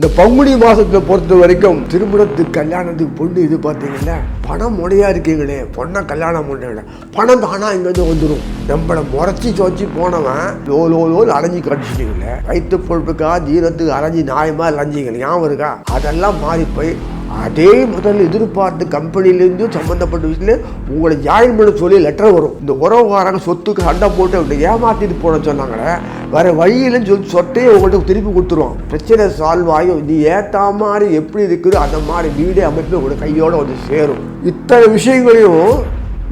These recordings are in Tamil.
இந்த பங்குனி மாதத்தை பொறுத்த வரைக்கும் திருமணத்துக்கு கல்யாணத்துக்கு பொண்ணு இது பார்த்தீங்கன்னா பணம் முறையாக இருக்கீங்களே பொண்ணை கல்யாணம் பண்ணுற பணம் தானா இங்கேருந்து வந்துடும். நம்மளை முறைச்சி சோச்சி போனவன் லோல் அலைஞ்சி கடிச்சிட்டீங்களே, வயிற்று பொழுப்புக்கா தீரத்துக்கு அலைஞ்சி நியாயமாக அலைஞ்சிங்க ஞாபகம் இருக்கா? அதெல்லாம் மாறி போய் அதே முதல்ல எதிர்பார்த்து கம்பெனிலேருந்து சம்மந்தப்பட்ட விஷயத்தில் உங்களை ஜாயின் பண்ண சொல்லி லெட்டர் வரும். இந்த உறவுக்காரங்க சொத்துக்கு சண்டை போட்டு ஏமாற்றிட்டு போன சொன்னாங்களே, வேறு வழியிலன்னு சொல்லி சொட்டையே உங்கள்கிட்ட திருப்பி கொடுத்துருவோம். பிரச்சனை சால்வ் ஆகி நீ ஏற்ற மாதிரி எப்படி இருக்குதோ அந்த மாதிரி வீடே அமைப்பு உங்களோட கையோடு வந்து சேரும். இத்தனை விஷயங்களையும்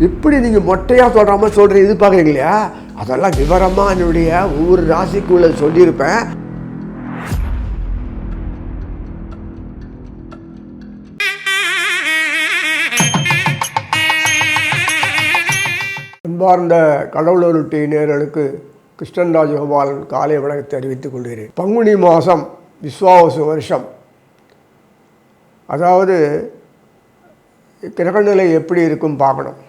இப்படி நீங்கள் மொட்டையாக சொல்கிற மாதிரி சொல்கிற எதிர்பார்க்குறீங்க இல்லையா, அதெல்லாம் விவரமாக என்னுடைய ஒவ்வொரு ராசிக்குள்ளே சொல்லியிருப்பேன். அன்பார்ந்த கடவுளொருட்டி நேயர்களுக்கு கிருஷ்ணன் ராஜகோபாலன் காலை வணக்கத்தை தெரிவித்துக் கொள்கிறேன். பங்குனி மாதம் விஸ்வாவசு வருஷம், அதாவது கிரகநிலை எப்படி இருக்கும் பார்க்கணும்.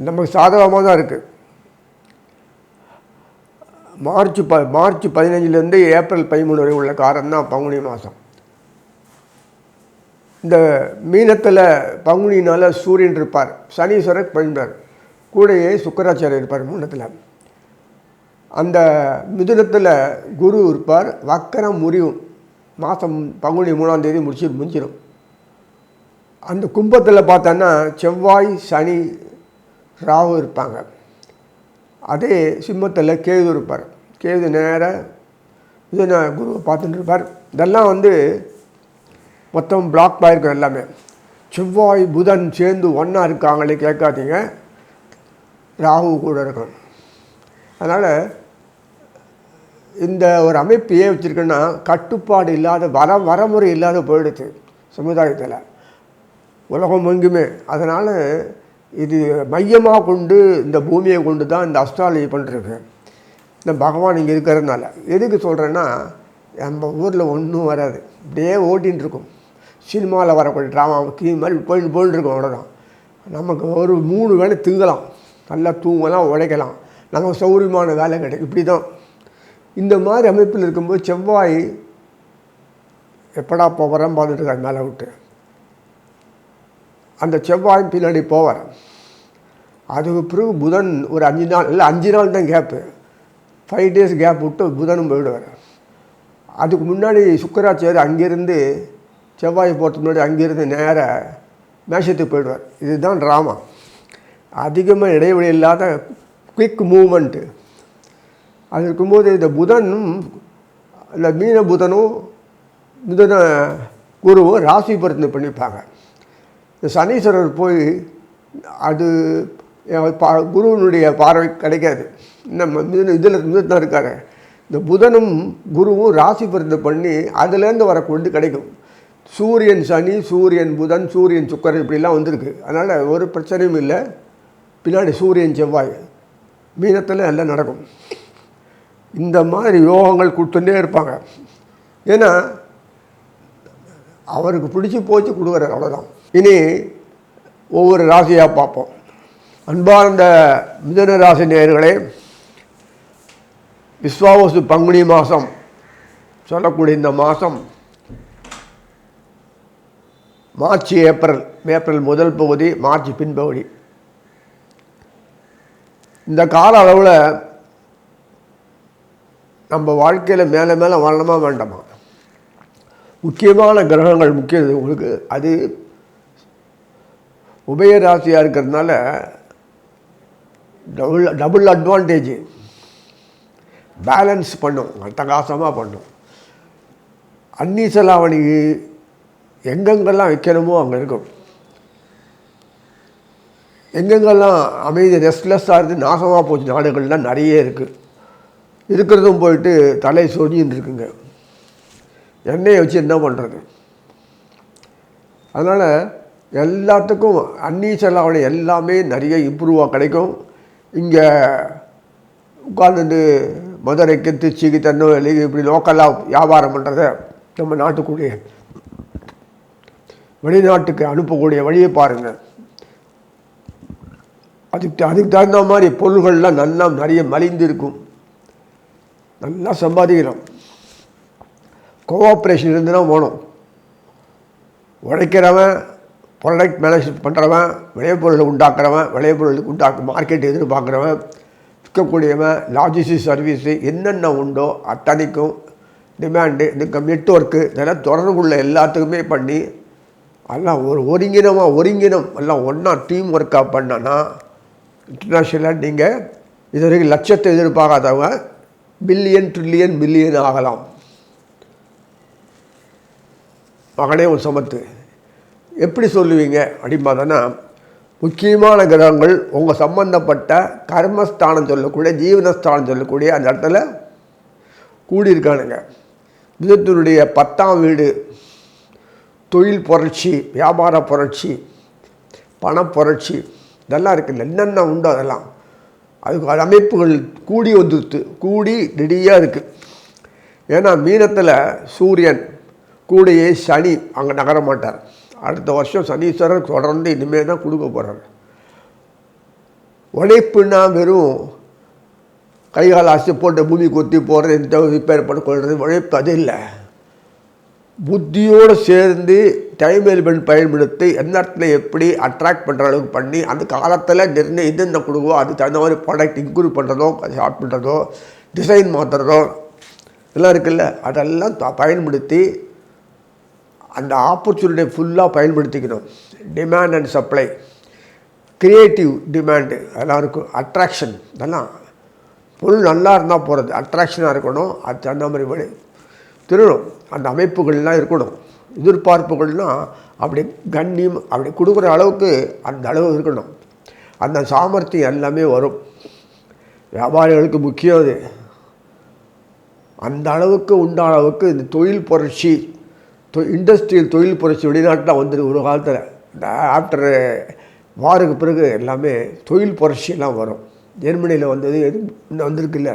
நமக்கு சாதகமாக தான் இருக்குது. மார்ச் 15 ஏப்ரல் 13 வரை உள்ள காலம் தான் பங்குனி மாதம். இந்த மீனத்தில் பங்குனினால் சூரியன் இருப்பார், சனீஸ்வரர் பழிப்பார், கூடையே சுக்கராச்சாரியர் இருப்பார் மூணத்தில். அந்த மிதுனத்தில் குரு இருப்பார், வக்கரம் முறிவும். மாதம் பங்குனி 3ஆம் தேதி முடிஞ்சிடும். அந்த கும்பத்தில் பார்த்தோன்னா செவ்வாய் சனி ராகு இருப்பாங்க. அதே சிம்மத்தில் கேது இருப்பார். கேது நேராக மிதுன குருவை பார்த்துட்டு இருப்பார். இதெல்லாம் மொத்தம் பிளாக் ஆகிருக்கும் எல்லாமே. செவ்வாய் புதன் சேர்ந்து ஒன்றா இருக்காங்களே கேட்காதீங்க, ராகு கூட இருக்கும். அதனால் இந்த ஒரு அமைப்பு ஏன் வச்சுருக்கேன்னா, கட்டுப்பாடு இல்லாத வரமுறை இல்லாத போயிடுச்சு சமுதாயத்தில், உலகம் எங்குமே. அதனால் இது மையமாக கொண்டு இந்த பூமியை கொண்டு தான் இந்த அஸ்ட்ராலஜி பண்ணிருக்கு. இந்த பகவான் இங்கே இருக்கிறதுனால எதுக்கு சொல்கிறேன்னா, நம்ம ஊரில் ஒன்றும் வராது, இப்படியே ஓட்டின்னு இருக்கும். சினிமாவில் வரக்கூடிய ட்ராமா மாதிரி போயின்னு இருக்கும். அவ்வளோதான். நமக்கு ஒரு 3 வேளை திங்கலாம், நல்லா தூங்கலாம், உழைக்கலாம், நமக்கு சௌரியமான வேலை கிடைக்கும். இப்படி தான் இந்த மாதிரி அமைப்பில் இருக்கும்போது செவ்வாய் எப்படா போகிறேன் பார்த்துட்டு இருக்காரு மேலே விட்டு. அந்த செவ்வாய் பின்னாடி போவார். அதுக்கு பிறகு புதன் ஒரு 5 நாள் இல்லை 5 நாள் தான் கேப்பு, 5 days கேப் விட்டு புதனும் போயிடுவார். அதுக்கு முன்னாடி சுக்கராச்சாரியர் அங்கேருந்து செவ்வாய் போகிறதுக்கு முன்னாடி அங்கேருந்து நேராக மேஷத்துக்கு போயிடுவார். இதுதான் ட்ராமா. அதிகமாக இடைவெளி இல்லாத குயிக் மூமெண்ட்டு. அது இருக்கும்போது இந்த புதனும் இல்லை மீன புதனும் மிதுன குருவும் ராசி பரிந்து பண்ணிப்பாங்க. இந்த சனீஸ்வரர் போய் அது குருவனுடைய பார்வை கிடைக்காது. நம்ம இதில் தான் இருக்காரு. இந்த புதனும் குருவும் ராசி பரிந்து பண்ணி அதுலேருந்து வரக்கூடிய கிடைக்கும். சூரியன் சனி, சூரியன் புதன், சூரியன் சுக்கரன் இப்படிலாம் வந்திருக்கு. அதனால் ஒரு பிரச்சனையும் இல்லை. பின்னாடி சூரியன் செவ்வாய் மீனத்தில் எல்லாம் நடக்கும். இந்த மாதிரி யோகங்கள் கொடுத்துட்டே இருப்பாங்க. ஏன்னா அவருக்கு பிடிச்சி போச்சு கொடுக்குறாரு, அவ்வளோதான். இனி ஒவ்வொரு ராசியாக பார்ப்போம். அன்பார்ந்த மிதுன ராசி நேயர்களே, விஸ்வாவசு பங்குனி மாதம் சொல்லக்கூடிய இந்த மாதம் மார்ச் ஏப்ரல் முதல் பகுதி, மார்ச் பின்பகுதி. இந்த கால அளவில் நம்ம வாழ்க்கையில் மேலே மேலே வரணுமா வேண்டாமா? முக்கியமான கிரகங்கள் முக்கியம் உங்களுக்கு. அது உபய ராசியாக இருக்கிறதுனால டபுள் அட்வான்டேஜ். பேலன்ஸ் பண்ணும், அட்டகாசமாக பண்ணும். அன்னி செலாவணி எங்கெங்கெல்லாம் வைக்கணுமோ அங்கே இருக்கும். எங்கெங்கெல்லாம் அமைதி ரெஸ்ட்லெஸ்ஸாக இருக்குது, நாசமாக போச்சு நாடுகள்லாம் நிறைய இருக்குது. இருக்கிறதும் போயிட்டு தலை சொரிஞ்சின்னு இருக்குங்க. எண்ணெயை வச்சு என்ன பண்ணுறது? அதனால் எல்லாத்துக்கும் அன்னி செலாவணி எல்லாமே நிறைய இம்ப்ரூவாக கிடைக்கும். இங்கே உட்காந்துட்டு மதுரைக்கு திருச்சிக்கு திருநெல்வேலி இப்படி லோக்கலாக வியாபாரம் பண்ணுறத நம்ம நாட்டுக்குரிய வெளிநாட்டுக்கு அனுப்பக்கூடிய வழியை பாருங்கள். அதுக்கு தகுந்த மாதிரி பொருள்கள்லாம் நல்லா நிறைய மலிந்து இருக்கும். நல்லா சம்பாதிக்கிறோம். கோஆப்ரேஷன் இருந்துன்னா போகணும். உழைக்கிறவன், ப்ராடக்ட் மேனேஜ்மெண்ட் பண்ணுறவன், விளைபொருளை உண்டாக்குறவன், விளைபொருளுக்கு மார்க்கெட் எதிர்பார்க்குறவன், விற்கக்கூடியவன், லாஜிஸ்டிக் சர்வீஸு என்னென்ன உண்டோ அத்தனைக்கும் டிமாண்டு, இந்த நெட்ஒர்க்கு இதெல்லாம் தொடர்புள்ள எல்லாத்துக்குமே பண்ணி எல்லாம் ஒரு ஒருங்கினம் எல்லாம் ஒன்றா டீம் ஒர்க்காக பண்ணனா இன்டர்நேஷ்னலாக நீங்கள் இது வரைக்கும் லட்சத்தை எதிர்பார்க்காதவங்க பில்லியன், ட்ரில்லியன், பில்லியன் ஆகலாம். மகனே ஒரு சமத்து எப்படி சொல்லுவீங்க அப்படின்னு பார்த்தோன்னா, முக்கியமான கிரகங்கள் உங்கள் சம்பந்தப்பட்ட கர்மஸ்தானம் சொல்லக்கூடிய, ஜீவனஸ்தானம் சொல்லக்கூடிய அந்த இடத்துல கூடியிருக்கானுங்க. மிதுனத்தினுடைய 10ஆம் வீடு தொழில் புரட்சி, வியாபார புரட்சி, பணப்புரட்சி இதெல்லாம் இருக்குல்ல, என்னென்ன உண்டோ அதெல்லாம் அதுக்கு அமைப்புகள் கூடி வந்துடுத்து, கூடி ரெடியாக இருக்குது. ஏன்னா மீனத்தில் சூரியன் கூடையே சனி அங்கே நகர மாட்டார். அடுத்த வருஷம் சனீஸ்வரர் தொடர்ந்து இனிமேல் தான் கொடுக்க போகிறார். உழைப்புன்னா வெறும் கைகால் அசை போட்டு பூமி கொத்தி போடுறது, இந்த ரிப்பேர் பண்ணி கொள்வது உழைப்பு அது இல்லை. புத்தியோடு சேர்ந்து டைம் மேனேஜ்மெண்ட் பயன்படுத்தி எந்த இடத்துல எப்படி அட்ராக்ட் பண்ணுற அளவுக்கு பண்ணி அந்த காலத்தில் என்னென்ன கொடுக்கோ அதுக்கு தகுந்த மாதிரி ப்ராடக்ட் இன்க்ரூவ் பண்ணுறதோ, ஷார்ட் பண்ணுறதோ, டிசைன் மாற்றுறதோ இதெல்லாம் இருக்குல்ல, அதெல்லாம் பயன்படுத்தி அந்த ஆப்பர்ச்சுனிட்டியை ஃபுல்லாக பயன்படுத்திக்கணும். Demand and supply, creative demand அதெல்லாம் இருக்கும், அட்ராக்ஷன் இதெல்லாம் பொருள் நல்லா இருந்தால் போகிறது, அட்ராக்ஷனாக இருக்கணும். அது தகுந்த மாதிரி வழி திருடும் அந்த அமைப்புகள்லாம் இருக்கணும். எதிர்பார்ப்புகள்னால் அப்படி கண்ணியம் அப்படி கொடுக்குற அளவுக்கு அந்த அளவு இருக்கணும். அந்த சாமர்த்தியம் எல்லாமே வரும். வியாபாரிகளுக்கு முக்கியம் அது. அந்த அளவுக்கு உண்டான அளவுக்கு இந்த தொழில் புரட்சி, இண்டஸ்ட்ரியல் தொழில் புரட்சி வெளிநாட்டில் வந்துருக்கு ஒரு காலத்தில். இந்த ஆஃப்டர் வாருக்கு பிறகு எல்லாமே தொழில் புரட்சியெல்லாம் வரும். ஜெர்மனியில் வந்தது எது இன்னும் வந்திருக்குல்ல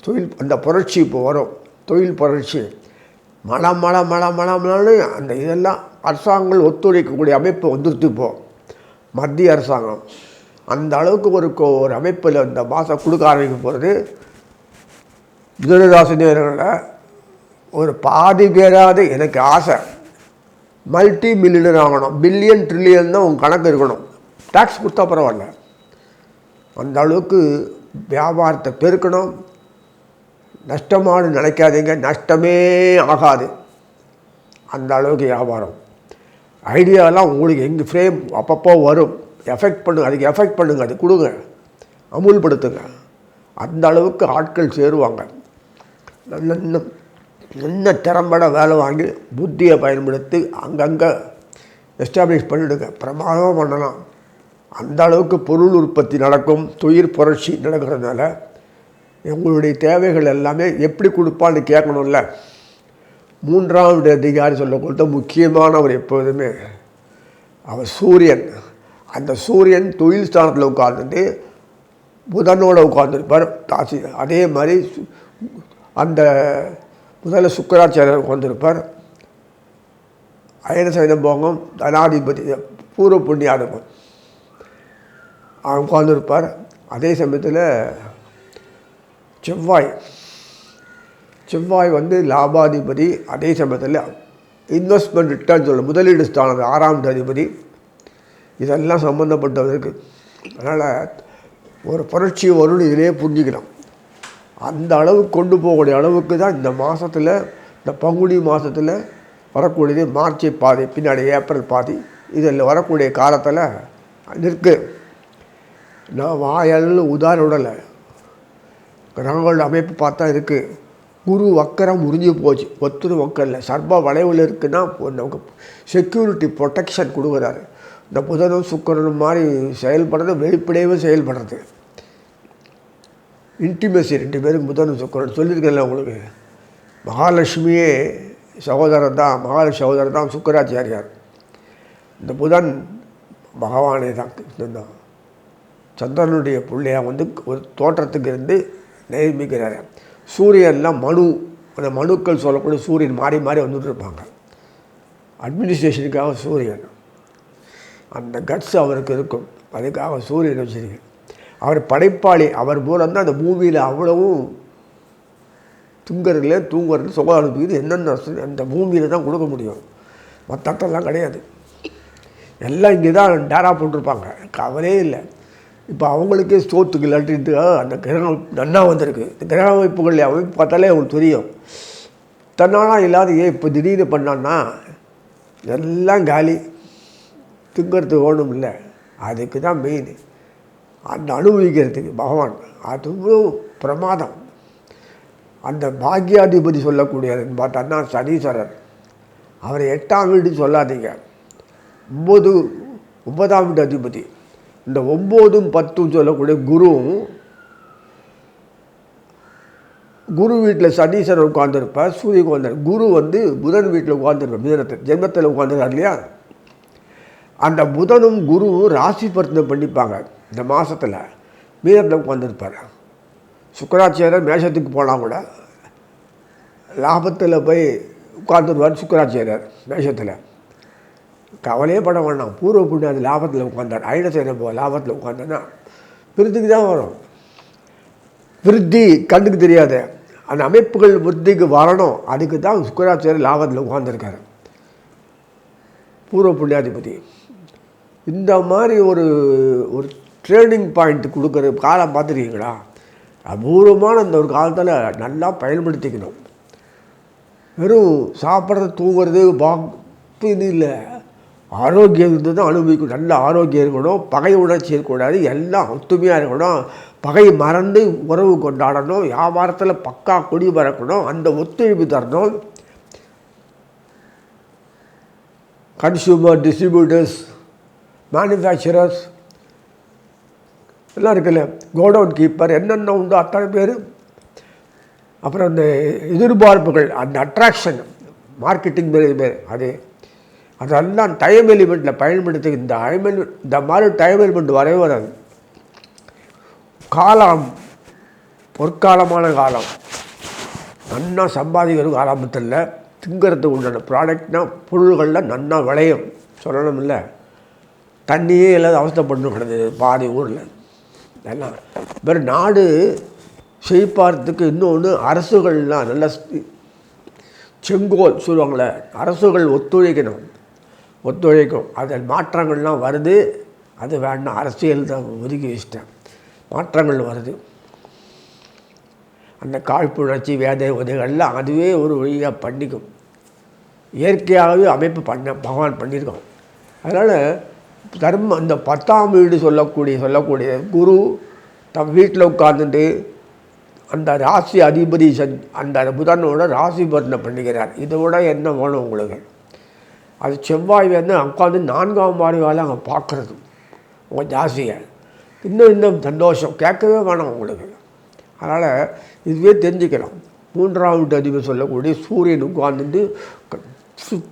தொழில், அந்த புரட்சி இப்போ வரும். தொழில் புரட்சி மழை அந்த இதெல்லாம் அரசாங்கங்கள் ஒத்துழைக்கக்கூடிய அமைப்பு வந்துடுத்து. இப்போது மத்திய அரசாங்கம் அந்த அளவுக்கு ஒரு அமைப்பில் இந்த மாதம் கொடுக்க ஆரம்பிக்க போகிறது. மிதுனராசினியர்களில் ஒரு பாதி பேராது எனக்கு ஆசை மல்டி மில்லியனர் ஆகணும். பில்லியன், ட்ரில்லியன் தான் உங்கள் கணக்கு இருக்கணும். டேக்ஸ் கொடுத்தா பரவாயில்ல. அந்த அளவுக்கு வியாபாரத்தை பெருக்கணும். நஷ்டமானு நினைக்காதீங்க, நஷ்டமே ஆகாது. அந்த அளவுக்கு வியாபாரம் ஐடியாலாம் உங்களுக்கு எங்கே ஃப்ரேம் அப்பப்போ வரும். எஃபெக்ட் பண்ணுங்க, அதுக்கு எஃபெக்ட் பண்ணுங்க, அது கொடுங்க, அமுல்படுத்துங்க. அந்த அளவுக்கு ஆட்கள் சேருவாங்க. நல்ல திறம்பட வேலை வாங்கி புத்தியை பயன்படுத்தி அங்கங்கே எஸ்டாப்ளிஷ் பண்ணிவிடுங்க. பிரமாதமாக பண்ணலாம். அந்த அளவுக்கு பொருள் உற்பத்தி நடக்கும். தொழில் புரட்சி நடக்கிறதுனால உங்களுடைய தேவைகள் எல்லாமே எப்படி கொடுப்பான்னு கேட்கணும்ல. 3ஆம் அதிகாரி சொல்லக்கூட முக்கியமானவர் எப்போதுமே அவர் சூரியன். அந்த சூரியன் தொழில் ஸ்தானத்தில் உட்கார்ந்துட்டு புதனோடு உட்கார்ந்துருப்பார் ராசி. அதே மாதிரி அந்த முதல்ல சுக்கராச்சாரியர் உட்கார்ந்துருப்பார். அயன சைன போகம் தனாதிபதி பூர்வ புண்ணியாதகம் அவர் உட்கார்ந்துருப்பார். அதே சமயத்தில் செவ்வாய் வந்து லாபாதிபதி. அதே சமயத்தில் இன்வெஸ்ட்மெண்ட் ரிட்டர்ன் சொல்ல முதலீடு ஸ்தானம் 6ஆம் அதிபதி. இதெல்லாம் சம்மந்தப்பட்டவருக்கு. அதனால் ஒரு புரட்சி வரும்னு இதிலே புரிஞ்சுக்கலாம். அந்த அளவுக்கு கொண்டு போகக்கூடிய அளவுக்கு தான் இந்த மாதத்தில், இந்த பங்குனி மாதத்தில் வரக்கூடியது. மார்ச் பாதி, பின்னாடி ஏப்ரல் பாதி, இதில் வரக்கூடிய காலத்தில் இருக்குது. நான் வாயல்னு உதாரணம் விடலை. கிரகங்களோட அமைப்பு பார்த்தா இருக்குது. குரு வக்கரம் முறிஞ்சு போச்சு. ஒத்துரு வக்கரில் சர்ப வளைவில் இருக்குன்னா நமக்கு செக்யூரிட்டி ப்ரொடெக்ஷன் கொடுக்குறாரு. இந்த புதனும் சுக்கரனும் மாதிரி செயல்படுறது, வெளிப்படையவே செயல்படுறது. இன்டிமேசி 2 பேருக்கு புதனும் சுக்கரன் சொல்லியிருக்கல உங்களுக்கு. மகாலட்சுமியே சகோதரர் தான், மகாலட்சுமி சகோதரர் தான் சுக்கராச்சாரியார். இந்த புதன் பகவானே தான் சந்திரனுடைய பிள்ளையாக வந்து ஒரு தோற்றத்துக்கு இருந்து நியமிக்கிறார். சூரியன்லாம் அந்த மனுக்கள் சொல்லக்கூடிய சூரியன் மாறி மாறி வந்துட்டு இருப்பாங்க. அட்மினிஸ்ட்ரேஷனுக்காக சூரியன், அந்த கட்ஸ் அவருக்கு இருக்கும். அதுக்காக சூரியன் வச்சுருக்கு. அவர் படைப்பாளி. அவர் மூலம் தான் அந்த பூமியில் அவ்வளவும் திங்கிறதுல தூங்குறது சுகம் அனுப்பிக்கிறது என்னென்ன அந்த பூமியில் தான் கொடுக்க முடியும், மற்ற இடத்துலலாம் கிடையாது. எல்லாம் இங்கே தான் டேரா போட்டிருப்பாங்க, கவலையே இல்லை. இப்போ அவங்களுக்கே ஸ்டோத்துக்கு இல்லாட்டிட்டு அந்த கிரகம் நன்னா வந்திருக்கு. இந்த கிரக அமைப்புகள் அமைப்பு பார்த்தாலே அவங்களுக்கு தெரியும். தன்னாலாம் இல்லாத ஏன் இப்போ திடீர்னு பண்ணான்னா எல்லாம் காலி, திங்கிறதுக்கு ஓணும் இல்லை. அதுக்கு தான் மெயின், அந்த அனுபவிக்கிறதுக்கு பகவான் அதுவும் பிரமாதம். அந்த பாக்யாதிபதி சொல்லக்கூடியதுன்னு பார்த்தோன்னா சனீஸ்வரர். அவரை 8ஆம் வீடு சொல்லாதீங்க, 9ஆம் வீட்டு அதிபதி. இந்த 9, 10 சொல்லக்கூடிய குரு வீட்டில் சனீஸ்வரர் உட்காந்துருப்பார், சூரியன் உட்காந்து. குரு புதன் வீட்டில் உட்காந்துருப்பார், மிதனத்தில் ஜென்மத்தில் உட்காந்துருக்கார் இல்லையா. அந்த புதனும் குருவும் ராசி பரிவர்த்தனை பண்ணிப்பாங்க. இந்த மாதத்தில் மிதனத்தில் உட்காந்துருப்பார். சுக்கராச்சாரியர் மேஷத்துக்கு போனால் கூட லாபத்தில் போய் உட்காந்துருவார் சுக்கராச்சாரியர் மேஷத்தில். கவலையே பட வேண்டாம், பூர்வ புண்ணிய லாபத்தில் உட்காந்தார். ஐனசேன லாபத்தில் உட்காந்தோன்னா விருத்திக்கு தான் வரும். விருத்தி கண்ணுக்கு தெரியாது, அந்த அமைப்புகள் விருத்திக்கு வரணும். அதுக்கு தான் சுக்கராச்சாரியர் லாபத்தில் உட்காந்துருக்காரு, பூர்வ புண்ணியாதிபதி. இந்த மாதிரி ஒரு ட்ரேடிங் பாயிண்ட் கொடுக்குற காலம் பார்த்துருக்கீங்களா? அபூர்வமான இந்த ஒரு காலத்தில் நல்லா பயன்படுத்திக்கணும். வெறும் சாப்பிட்றது தூங்குறது இது இல்லை, ஆரோக்கியம் இருந்து தான் அனுபவிக்கணும். நல்ல ஆரோக்கியம் இருக்கணும், பகை உணர்ச்சி இருக்கக்கூடாது, எல்லாம் ஒத்துமையாக இருக்கணும், பகை மறந்து உறவு கொண்டாடணும், வியாபாரத்தில் பக்கா கொடி பறக்கணும், அந்த ஒத்துழைப்பு தரணும். கன்சியூமர், டிஸ்ட்ரிபியூட்டர்ஸ், மேனுஃபேக்சரர்ஸ் எல்லாம் இருக்குல்ல, கோடவுன் கீப்பர், என்னென்ன உண்டோ அத்தனை பேர். அப்புறம் அந்த எதிர்பார்ப்புகள், அந்த அட்ராக்ஷன், மார்க்கெட்டிங் பேர் அதெல்லாம் டைம் எலிமெண்ட்டில் பயன்படுத்தி இந்த மாதிரி டைம் எலிமெண்ட் வரவே வராது. காலம் பொற்காலமான காலம், நன்னா சம்பாதிக்கிற காலத்தில் திங்கிறதுக்கு உண்டான ப்ராடக்ட்னால் பொருள்களில் நன்னா விளையும். சொல்லணும் இல்லை, தண்ணியே இல்லாத அவஸ்தைப்பட்டு கிடந்தது பாதி ஊரில் எல்லாம். வேறு நாடு செழிப்பாகிறதுக்கு இன்னொன்று அரசுகள்லாம் நல்ல செங்கோல் சொல்லுவாங்களே, அரசுகள் ஒத்துழைக்கும். அதில் மாற்றங்கள்லாம் வருது. அது வேண்டாம், அரசியல் தான் ஒதுக்கி வச்சிட்டேன். மாற்றங்கள் வருது. அந்த காழ்ப்புணர்ச்சி வேதை உதவிகள்லாம் அதுவே ஒரு வழியாக பண்ணிக்கும். இயற்கையாகவே அமைப்பு பகவான் பண்ணியிருக்கோம். அதனால் அந்த 10ஆம் வீடு சொல்லக்கூடிய குரு தம் வீட்டில் உட்கார்ந்துட்டு அந்த ராசி அதிபதி அந்த புதனோட ராசி பரிவர்த்தனை பண்ணிக்கிறார். இதோட என்ன வேணும் உங்களுக்கு? அது செவ்வாய் உட்காந்து 4ஆம் வாரியால் அங்கே பார்க்குறது உங்கள் ஜாஸ்தியை இன்னும் சந்தோஷம் கேட்கவே வேணாம் உங்களுக்கு. அதனால் இதுவே தெரிஞ்சுக்கலாம். 3ஆம் வீட்டு அதிபதி சொல்லக்கூடிய சூரியன் உட்காந்துட்டு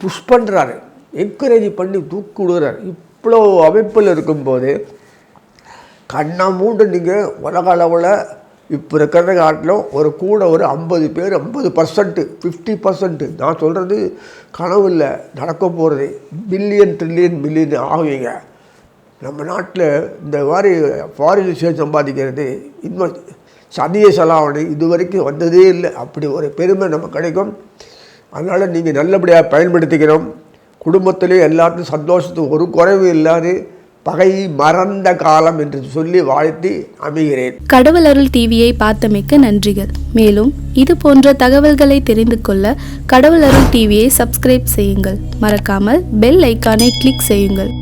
புஷ் பண்ணுறாரு, என்கரேஜ் பண்ணி தூக்கி விடுறாரு. இவ்வளோ அமைப்பில் இருக்கும்போது கண்ணா மூண்டு நீங்கள் உலக அளவில் இப்போ இருக்கிற காட்டிலும் ஒரு 50 பேர் 50%, 50%, நான் சொல்கிறது கனவு இல்லை, நடக்க போகிறது. பில்லியன் ட்ரில்லியன் மில்லியன் ஆகுவீங்க. நம்ம நாட்டில் இந்த மாதிரி ஃபாரின் ஷேர் சம்பாதிக்கிறது இன்னும் சதிய செலாவணி இது வரைக்கும் வந்ததே இல்லை. அப்படி ஒரு பெருமை நம்ம கிடைக்கும். அதனால் நீங்கள் நல்லபடியாக பயன்படுத்திக்கணும். குடும்பத்திலே எல்லாத்துக்கும் சந்தோஷத்துக்கு ஒரு குறைவு இல்லாது பகை மறந்த காலம் என்று சொல்லி வாழ்த்தி அமைகிறேன். கடவுள் அருள் டிவியை பார்த்தமைக்கு நன்றிகள். மேலும் இது போன்ற தகவல்களை தெரிந்து கொள்ள கடவுள் அருள் டிவியை சப்ஸ்கிரைப் செய்யுங்கள். மறக்காமல் பெல் ஐக்கானை கிளிக் செய்யுங்கள்.